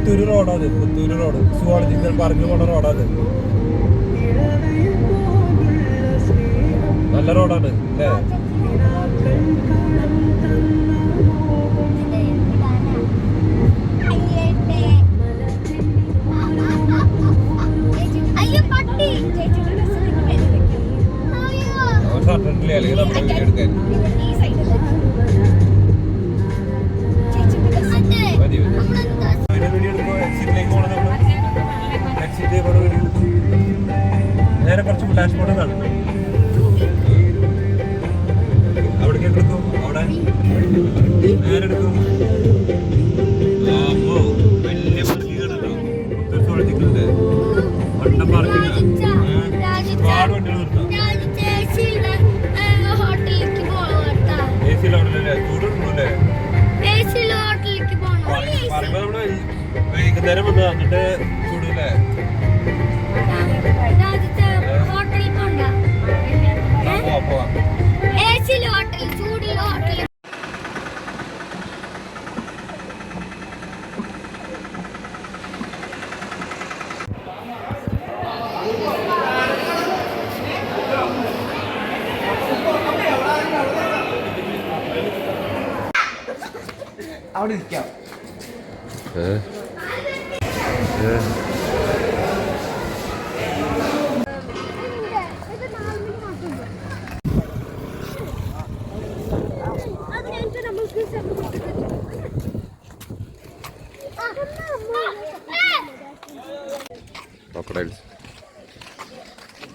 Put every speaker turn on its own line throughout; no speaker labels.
പുത്തൂര് റോഡാണ്. Puthur road zoological പാർക്കിൽ പോണ റോഡാണ്. നല്ല റോഡാണ് അല്ലേ? ഷർട്ടില്ലേ അല്ലെങ്കിൽ നമ്മുടെ വീഡിയോ എടുക്കാൻ മതി വീഡിയോ എടുക്കുമ്പോൾ എക്സിറ്റിലേക്ക് പോകണം. നമ്മൾ എക്സിറ്റ് നേരെ കുറച്ച് ഫ്ലാഷ് മോഡ് കാണും. അവിടേക്ക് എടുക്കും. അവിടെ നേരെ എടുക്കും. വലിയ പാർക്കിങ്ങാണല്ലോ. സുവോളജിക്കലിന്റെ വണ്ടം പാർക്കിംഗ്. ഒരുപാട് വണ്ടികൾ നിർത്താം. പറയുമ്പോ നമ്മള് വൈകുന്നേരം വന്ന് എന്നിട്ട് ചൂടല്ലേ?
അവിടെ ഇരിക്കാം.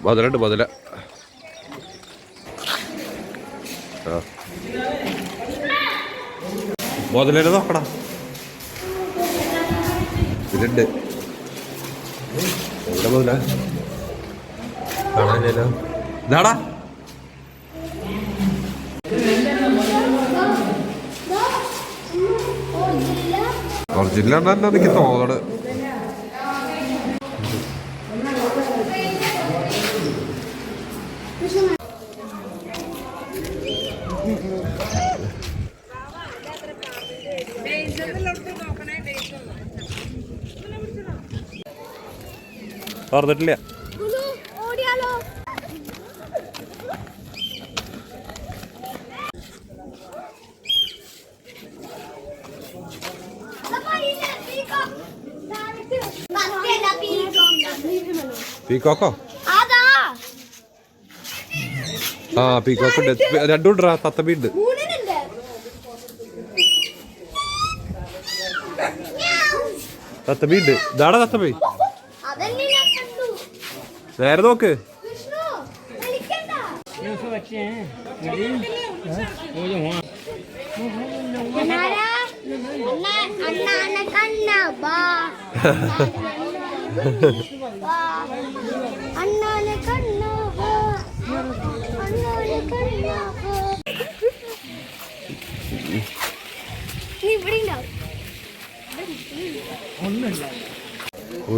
മുതലുണ്ട് മുതല. മുതലേനെ നോക്കടാ. ഇതിലുണ്ട്. എവിടെ മുതല കാണാനില്ലല്ലോ. ഇതാടാ ഒറിജിനൽ എനിക്ക് തോന്നണ്. പറഞ്ഞിട്ടില്ല. പീക്കോക്കോ? ആ പീക്കോക്ക് ഉണ്ട്. രണ്ടും ഉണ്ടാ. തത്തമ്മ ഉണ്ട്. തത്തമ്മ ഉണ്ട്. ഇതാടാ തത്തമ്മ. നേരെ നോക്ക്.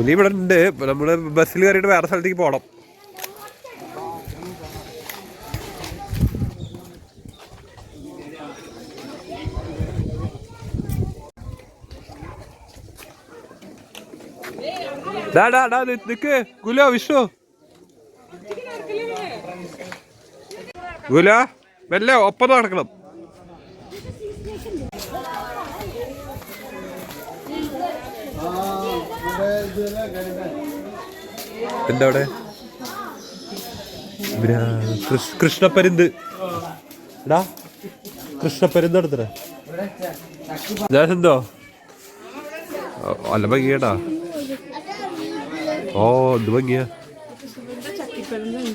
നീ ഇവിടെ ഉണ്ട്. നമ്മള് ബസ്സിൽ കയറിയിട്ട് വേറെ സ്ഥലത്തേക്ക് പോണം. നിക്ക് ഗുലോ. വിഷു ഗുലോ മെല്ലെ ഒപ്പം നടക്കണം. എന്താ അവിടെ? കൃഷ്ണപ്പരുന്ത്. എടാ കൃഷ്ണപ്പരുന്ത് എടുത്തേ. എന്തോ അല്ല ഭംഗിയേട്ടാ. ഓ എന്ത് ഭംഗിയാ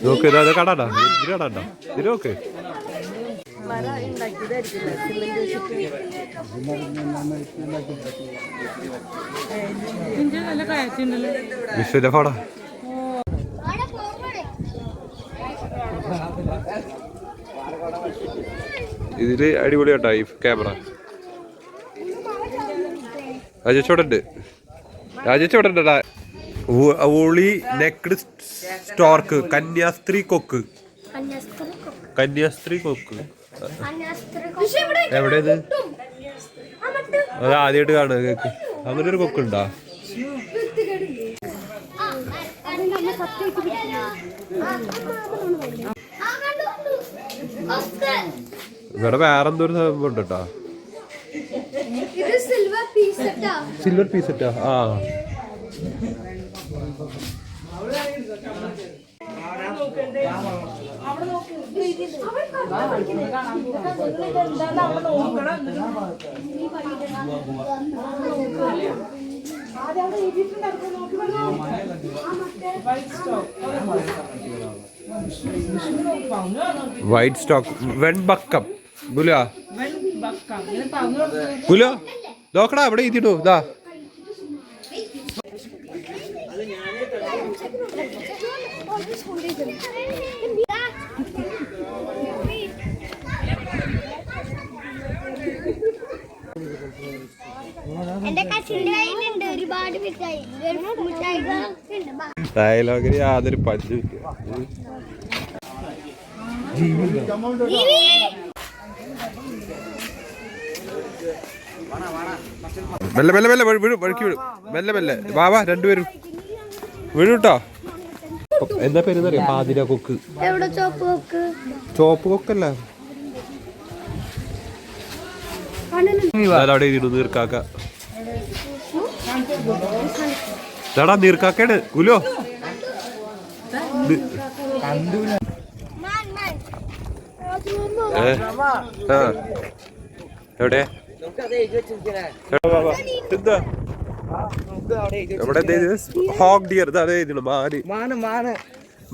നോക്ക്. ഇതാ കടാണ്ടാ. ഇതിന് കടാണ്ടാ. ഇതിന് നോക്ക്. വിഷുവിന്റെ ഫോടാ. ഇതില് അടിപൊളിയാട്ടാ ഈ ക്യാമറ. രാജേഷോടുണ്ട്. രാജേഷോടുണ്ടാ. Woolly necked stork. കന്യാസ്ത്രീ കൊക്ക്. കന്യാസ്ത്രീ കൊക്ക് എവിടെയത്? അത് ആദ്യമായിട്ട് കാണുക. കേക്ക് അങ്ങനെ ഒരു കൊക്കുണ്ടാ? ഇവിടെ വേറെന്തോ ഒരു സംഭവം ഉണ്ട് കേട്ടോ. സിൽവർ പീസ് ഇട്ടാ. ആ വൈറ്റ് സ്റ്റോക്ക് വെൺബക്കം ഗുലാ ഗുലോ നോക്കടാ അവിടെ എഴുതിട്ടു ഇതാ. ഡയലോഗിന് യാതൊരു പഞ്ചുമില്ല. മെല്ലെ മെല്ലെ മെല്ലെ വീഴും, വഴുക്കി വീഴും. മെല്ലെ മെല്ലെ വാവാ, രണ്ടുപേരും വീഴും കേട്ടോ. എന്താ പേരെന്നറിയാം? പാതിര കൊക്ക്. ചോപ്പ് കൊക്കല്ല, അവിടെ ഇരുന്നു നീർക്കാക്ക. ഇതാടാ നീർക്കാക്കയാണ് കുലോ. എവിടെ ഹോഗ് ഡിയർ അതേ മാന്.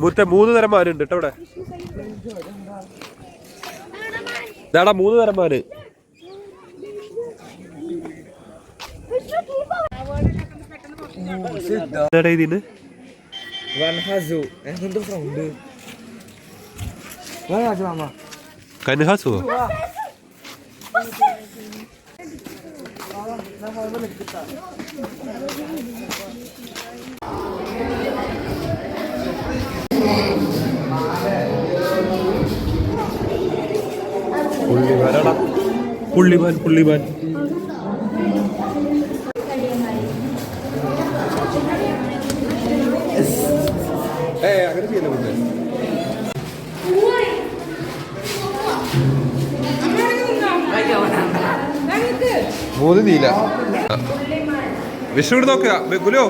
മൂത്ത 3 തരം മാനുണ്ട് കേട്ടോ ഇവിടെ. ഇതാടാ 3 തരം മാന്. ഇതിന് കൻഹാസോ പുള്ളിമാൻ പുള്ളിമാൻ. അങ്ങനെ ചെയ്യല്ലേ മുന്നേ. മൂന്ന് നീല വിഷ്ണു നോക്കുക ഗുലോ.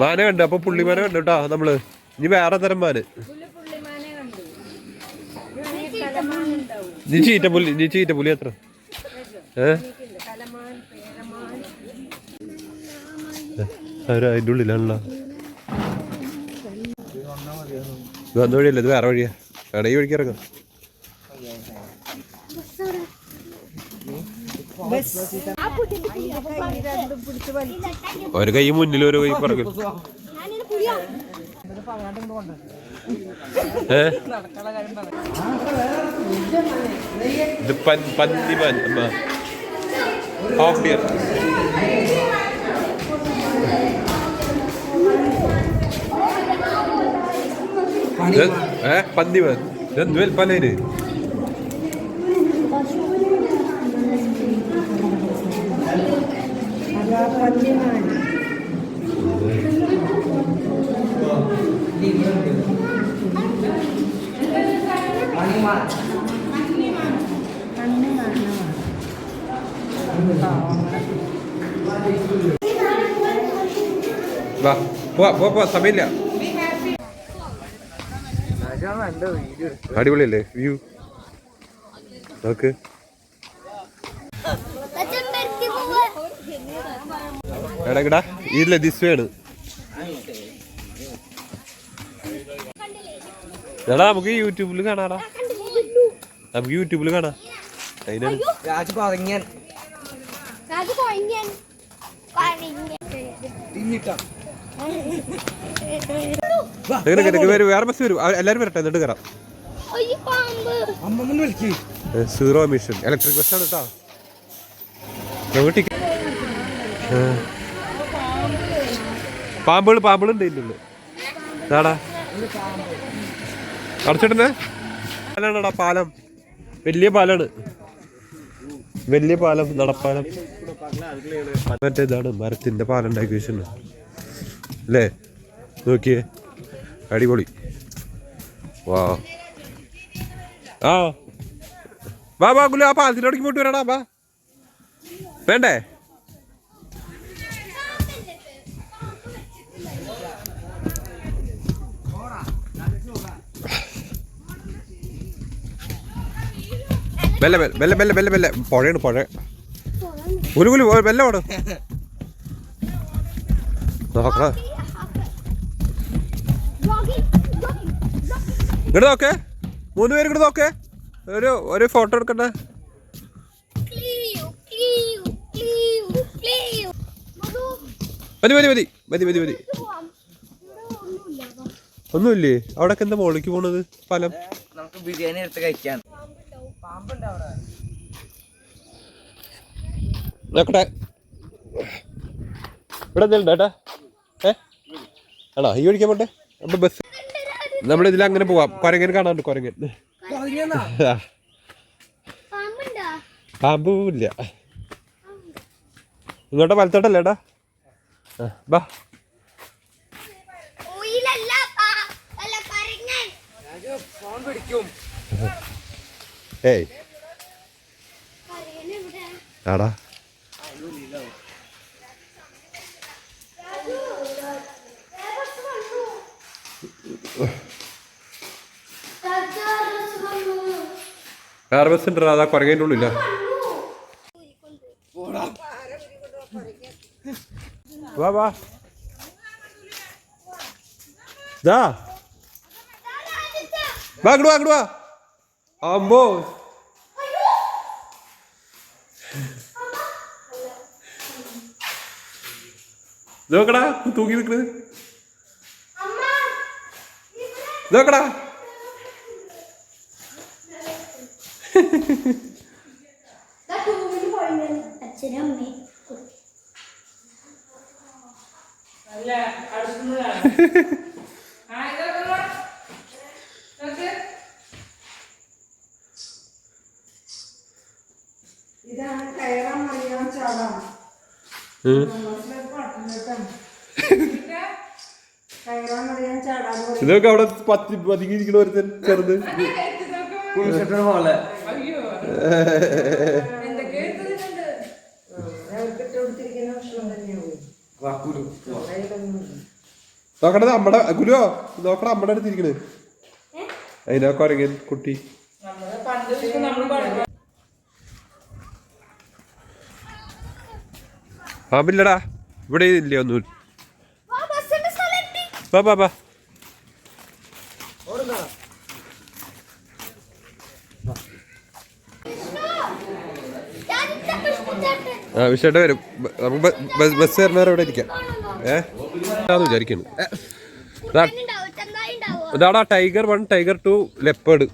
മാന കണ്ട് അപ്പൊ പുള്ളിമാന കണ്ടു കേട്ടാ നമ്മള്. ഇനി വേറെ തരം മാന്. നീ ചീറ്റപ്പുലി എത്ര? അതിൻ്റെ ഉള്ളിലാണല്ലോ. ഇത് വന്ന വഴിയല്ല, ഇത് വേറെ വഴിയാ. വേണേ ഈ വഴിക്ക് ഇറങ്ങാം. ഒരു കൈ മുന്നിൽ ഒരു കൈ പുറകിൽ. ഇത് പന്നിമാൻ ഹാഫ് ഡിയർ. പന്നിമാൻ എന്ത് വലുപ്പല്ലേന്. വാ പോ സമയമില്ല. അടിപൊളിയല്ലേ വ്യൂ നോക്ക്. എടാ ഇതില്ല ദിസ്വയാണ്. എടാ നമുക്ക് യൂട്യൂബിൽ കാണാടാ, നമുക്ക് യൂട്യൂബിൽ കാണാം. അതിനാണ് വേറെ ബസ് വരും. എല്ലാരും വരട്ടെ എന്നിട്ട് കയറാം. 0 എമിഷൻ ഇലക്ട്രിക് ബസ്സാണ് കേട്ടോ. പാമ്പുകളുണ്ട് ഇതിൻ്റെ ഉള്ളിൽ. ഇതാടാ അടച്ചിട്ടുന്നേ പാലാണടാ, പാലം. വലിയ പാലാണ്, വലിയ പാലം, നടപ്പാലം. മറ്റേ ഇതാണ് മരത്തിന്റെ പാലം ഉണ്ടാക്കി വെച്ചിട്ടുണ്ട്. അല്ലേ? നോക്കിയേ, അടിപൊളി. വാ ആ വാ വാ ഗുലു, ആ പാലത്തിനോടേക്ക് പോയിട്ട് വരാടാ. വാ, വേണ്ടേ? Bella Bella Bella Bella Bella പുഴയാണ്, പുഴ. ഗുലു ഗുലു ബെല്ല ഓട്. നോക്കണ ഇങ്ങോട്ട് നോക്കേ, 3 പേര് ഇങ്ങോട്ട് നോക്കേ. ഒരു ഫോട്ടോ എടുക്കണ്ടേ? മതി മതി മതി മതി മതി മതി. ഒന്നുമില്ലേ അവിടൊക്കെ? എന്താ മോളിലേക്ക് പോണത്? ഫലം
നമുക്ക് ബിരിയാണി എടുത്ത് കഴിക്കാൻ.
നോക്കട്ടെ, ഇവിടെ എന്തെങ്കിലും ഏട്ടാ? ആണോ ഈ ഒഴിക്കാൻ പോട്ടെ? നമ്മുടെ ബസ് നമ്മളിതിൽ അങ്ങനെ പോവാം. കുരങ്ങൻ കാണാറുണ്ട്, കുരങ്ങൻ. പാമ്പില്ല. ഇങ്ങോട്ട് വലത്തോട്ടല്ലേ ഏട്ടാ? ബാ. ഏയ് ആടാ, വേറെ ബസ് ഉണ്ട്. അതാ കുരങ്ങേൻ്റെ ഉള്ളില്ല. വാ വാ ദാ വാ, അങ്ങോട്ട് വാ, അങ്ങോട്ട് വാ. അമ്പോ നോക്കടാ, തൂക്കി നിൽക്കുന്നത് നോക്കടാ.
ഇതാണ് കയറാൻ അറിയാൻ ചാടാം. കയറാൻ അറിയാൻ ചാടാൻ.
ഇതൊക്കെ അവിടെ പതിങ്ങിയിരിക്കണ ഒരുത്തൻ ചെറുത്. നോക്കണത് നമ്മടെ ഗുരുവോ, നോക്കണ നമ്മടെ അടുത്തിരിക്കണ്. അതിനാ കുരങ്ങൻ കുട്ടി. പാമ്പില്ലടാ ഇവിടെ, ഇല്ല ഒന്നും. വാ വാ വാ. ആ വിഷയമായിട്ട് വരും. നമുക്ക് ബസ് കയറുന്നവരെ ഇവിടെ ഇരിക്കാം. അതാന്ന് വിചാരിക്കുന്നു. ഇതാടാ ടൈഗർ 1, ടൈഗർ 2, ലെപ്പേർഡ്.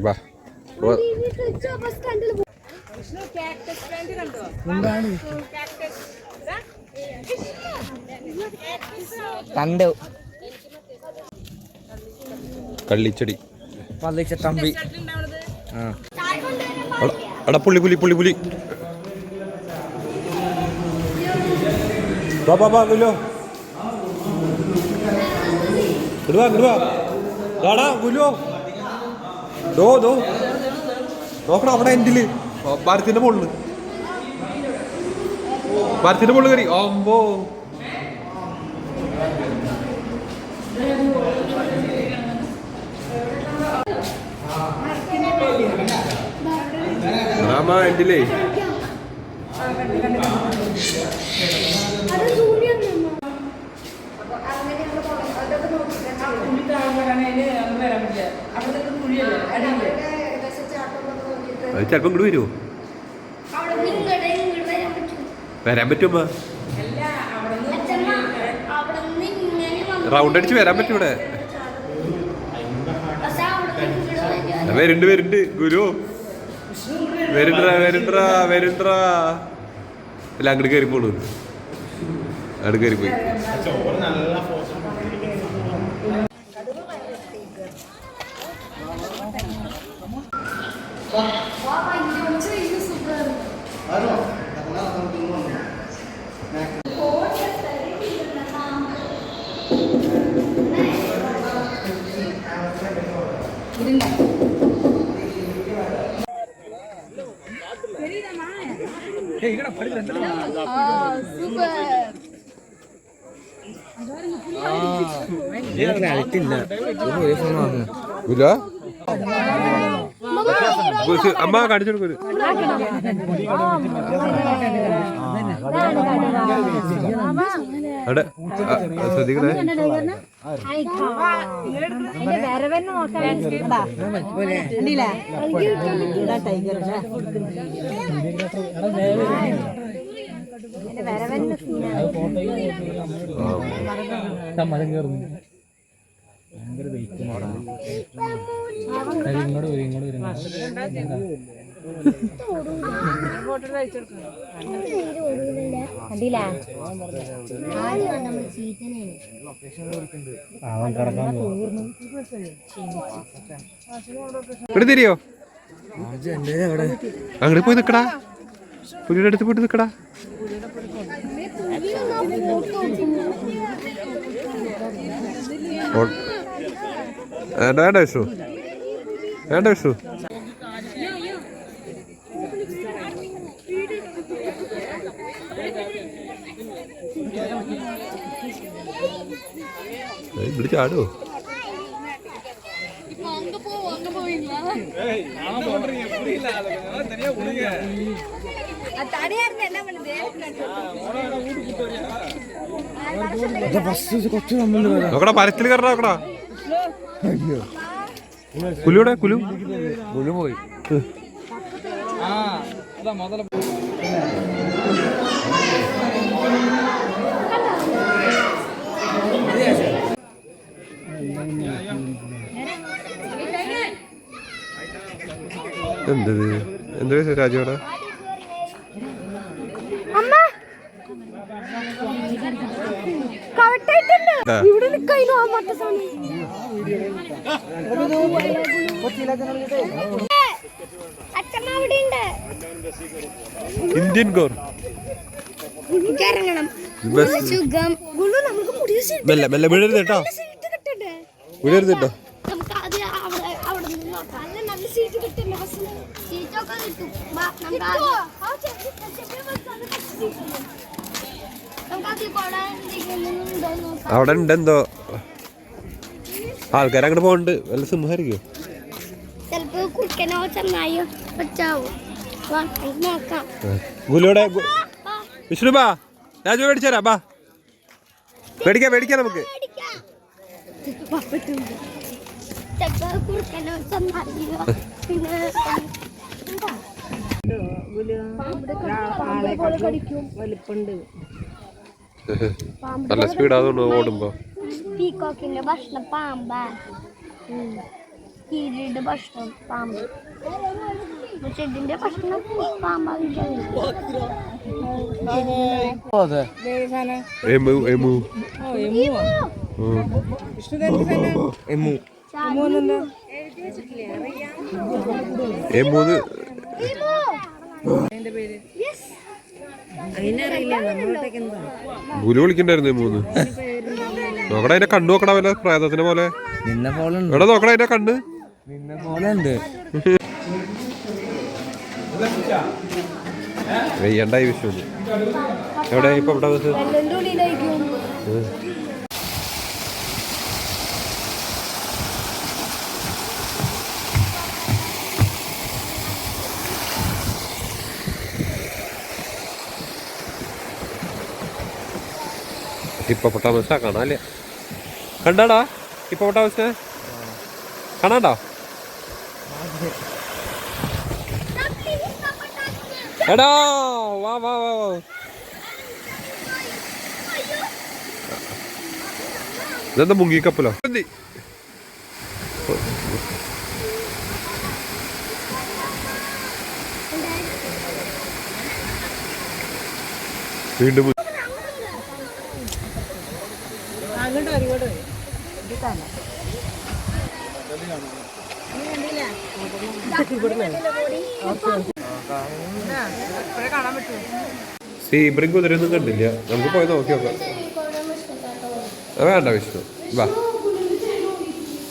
വാ
കണ്ടു
കള്ളിച്ചെടി.
തമ്പി.
എടാ പുള്ളി പുള്ളി പുള്ളി പുള്ളി. വാ വാ വാ ഗുലോ, ഇടുവാ ഇടുവാ. ഡാടാ ഗുലോ, ദോ ദോ നോക്കണം അവിടെ എൻഡില് മരത്തിന്റെ മുകളില്, മരത്തിന്റെ മുകളിൽ കയറി. ആമ്പോ ആമാ എൻഡിലേ. അത് ചിലപ്പോ ഇങ്ങോട്ട് വരുമോ? വരാൻ പറ്റുമ്പോ റൗണ്ട് അടിച്ച് വരാൻ പറ്റും ഇവിടെ. വരുന്നുണ്ട് വരുന്നുണ്ട് ഗുരു, വരുണ്ടാ വരുണ്ടാ വരുണ്ടാ. അല്ല അങ്ങോട്ട് കയറി പോണു, അങ്ങോട്ട് കയറി പോയി. അമ്മ കാണിച്ചു കൊടുക്കൂ. അവിടെ ശ്രദ്ധിക്കണേ. ഇവിടെ തിരിയോ? അങ്ങോട്ട് പോയി നിക്കടാ, പുലിയുടെ അടുത്ത് പോയിട്ട് നിക്കടാ. വേണ്ട വേണ്ട വിഷു, വേണ്ട വിഷു. ഇവിടെ ചാടുവോ? നോക്കടാ, പരത്തിൽ കയറണ നോക്കടാ. കുലുവിടെ കുലു കുലു പോയി. എന്തത് എന്താ രാജുവിടെ? ഇന്ത്യൻ ഗോർ മെല്ലെ മെല്ലെ വീഴരുത് കേട്ടോ, വീഴരുത് കേട്ടോ. അവിടെ ഉണ്ടെന്തോ ആൾക്കാർ അങ്ങോട്ട് പോകണ്ട്. വല്ല സിംഹമായിരിക്കും. ഗുലുവിടെ വിഷ്ണു ബാ, രാജു മേടിച്ചാരാ ബാ, മേടിക്കാം മേടിക്കാം നമുക്ക്. നല്ല സ്പീഡാണ് ഓടുമ്പോ.
പീക്കോക്കിന്റെ ഭക്ഷണം പാമ്പാ, കീരിയുടെ ഭക്ഷണം പാമ്പ്, ചെടിന്റെ ഭക്ഷണം പാമ്പാ.
ഗുലു വിളിക്കണ്ടായിരുന്നു മൂന്ന്. നോക്കടാ അതിന്റെ കണ്ണു, നോക്കടാ വല്ല പ്രേതത്തിനെ പോലെ. എടാ നോക്കടാ അതിന്റെ കണ്ണ് വെയ്യണ്ടായി വിഷു. എവിടെ ഇപ്പൊ ഇവിടെ ഹിപ്പോപ്പൊട്ടാമസാ കാണാല്ലേ? കണ്ടാടാ ഹിപ്പോപ്പൊട്ടാമസിനെ കാണാണ്ടോ? എടാ വാ വാ വാ വാ. ഇതെന്താ മുങ്ങിക്കപ്പലോ? വീണ്ടും സീബ്രിങ് കുതിരയൊന്നും കണ്ടില്ല. നമുക്ക് പോയി നോക്കി നോക്കാം. വേണ്ട വിഷ്ണു, വാ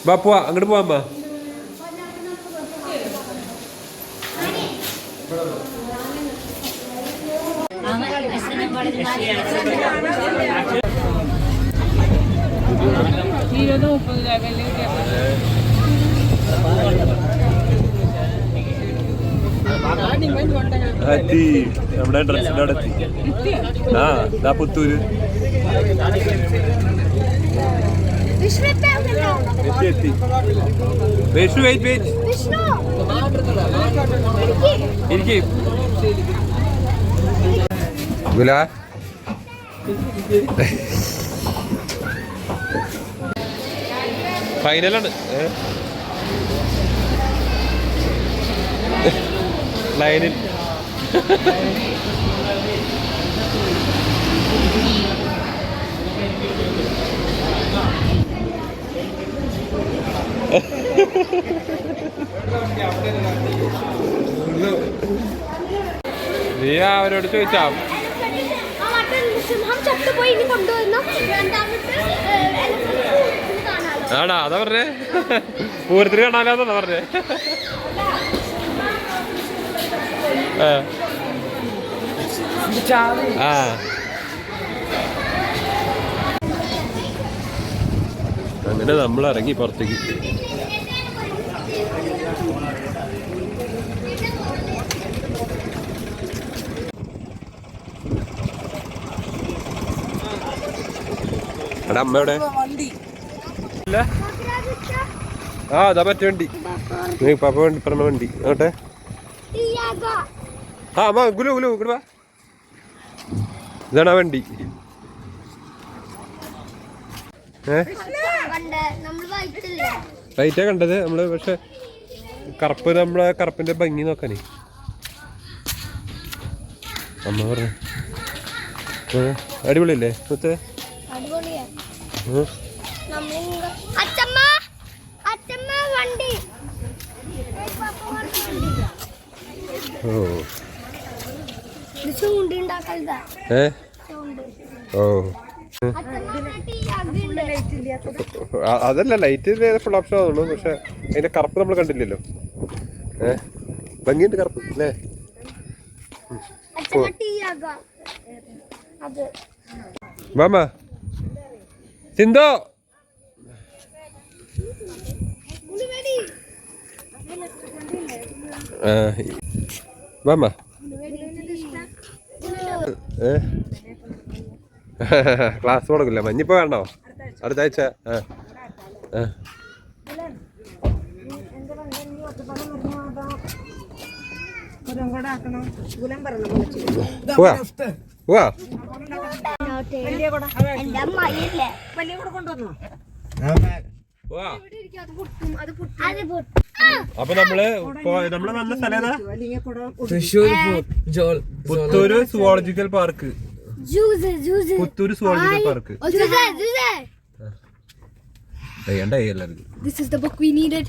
വാ പോവാ, അങ്ങോട്ട് പോവാ. നമ്മുടെ ഡ്രസ്സിന്റെ അവിടെ എത്തി. ആ ഇതാ പുത്തൂര് എത്തി. വിഷ്ണു വെയിറ്റ് വെയിറ്റ് ഇരിക്കും. ഫൈനലാണ്. ലൈനിൽ നീ അവരോട് ചോദിച്ചാ ആടാ അതാ പറഞ്ഞേ. പൂരത്തിന് കാണാനാന്നാ പറഞ്ഞേ. ആ അങ്ങനെ നമ്മൾ ഇറങ്ങി പുറത്തേക്ക്. എടാ അമ്മയുടെ ആ അതാ മറ്റേ വണ്ടി. നീ പാപ്പ വണ്ടി പറഞ്ഞ വണ്ടി ആട്ടെ. ആ അമ്മ ഗുലു ഗുലു ഇങ്ങോട്ട് വാ. ഇതാണ് ആ വണ്ടി. റൈറ്റാ കണ്ടത് നമ്മള്. പക്ഷെ കറുപ്പ് നമ്മളെ കറുപ്പിന്റെ ഭംഗി നോക്കാനേ അമ്മ പറഞ്ഞു. അടിപൊളിയല്ലേ മുത്തേ? ഓ ഓ അതല്ല ലൈറ്റ് ഫുൾ ഓപ്ഷൻ ആവുള്ളൂ. പക്ഷെ അതിന്റെ കറുപ്പ് നമ്മൾ കണ്ടില്ലല്ലോ. ഭംഗിയുണ്ട് കറുപ്പ് അല്ലേ? മാമ സിന്ധു മാമ ക്ലാസ് തുടങ്ങില്ല. മഞ്ഞിപ്പോ വേണ്ടോ അടുത്ത ആഴ്ച? പോവാ പോവാ. അപ്പൊ നമ്മള് വന്ന സ്ഥലം Puthur zoological park. Puthur zoological park.
This is the book we needed.